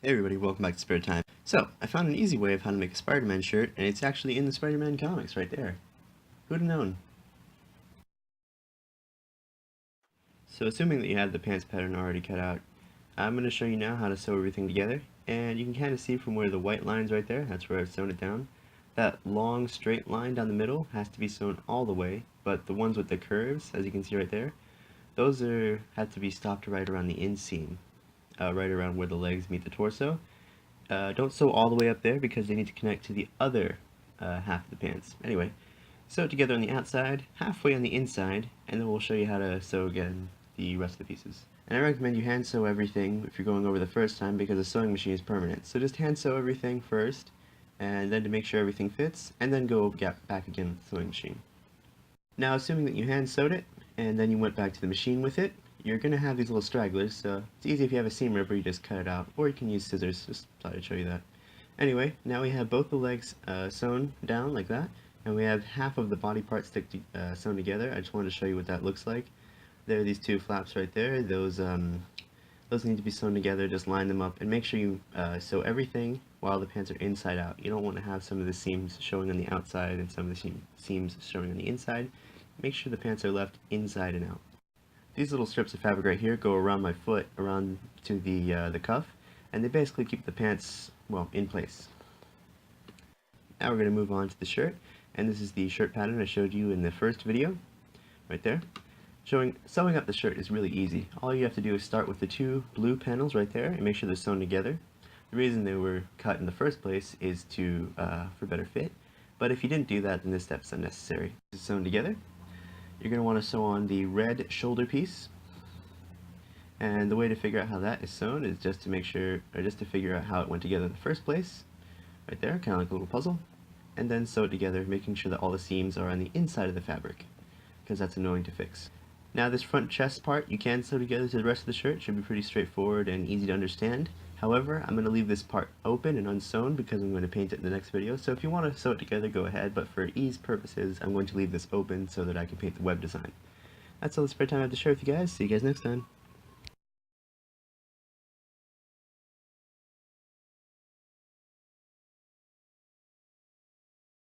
Hey everybody, welcome back to Spare Time. So, I found an easy way of how to make a Spider-Man shirt, and it's actually in the Spider-Man comics right there. Who'd have known? So assuming that you have the pants pattern already cut out, I'm going to show you now how to sew everything together, and you can kind of see from where the white line's right there, that's where I've sewn it down. That long straight line down the middle has to be sewn all the way, but the ones with the curves, as you can see right there, those have to be stopped right around the inseam, right around where the legs meet the torso. Don't sew all the way up there because they need to connect to the other half of the pants. Anyway, sew it together on the outside, halfway on the inside, and then we'll show you how to sew again the rest of the pieces. And I recommend you hand sew everything if you're going over the first time because a sewing machine is permanent. So just hand sew everything first, and then to make sure everything fits, and then go back again with the sewing machine. Now assuming that you hand sewed it, and then you went back to the machine with it, you're going to have these little stragglers, so it's easy if you have a seam ripper, you just cut it out, or you can use scissors, just thought I'd show you that. Anyway, now we have both the legs sewn down like that, and we have half of the body part sewn together. I just wanted to show you what that looks like. There are these two flaps right there, those need to be sewn together. Just line them up, and make sure you sew everything while the pants are inside out. You don't want to have some of the seams showing on the outside and some of the seams showing on the inside. Make sure the pants are left inside and out. These little strips of fabric right here go around my foot, around to the cuff, and they basically keep the pants, well, in place. Now we're going to move on to the shirt, and this is the shirt pattern I showed you in the first video, right there. Sewing up the shirt is really easy. All you have to do is start with the two blue panels right there and make sure they're sewn together. The reason they were cut in the first place is for better fit, but if you didn't do that, then this step's unnecessary. It's sewn together. You're going to want to sew on the red shoulder piece, and the way to figure out how that is sewn is just to figure out how it went together in the first place, right there, kind of like a little puzzle, and then sew it together, making sure that all the seams are on the inside of the fabric, because that's annoying to fix. Now this front chest part you can sew together to the rest of the shirt. It should be pretty straightforward and easy to understand. However, I'm going to leave this part open and unsewn because I'm going to paint it in the next video. So if you want to sew it together, go ahead, but for ease purposes, I'm going to leave this open so that I can paint the web design. That's all the spare time I have to share with you guys. See you guys next time.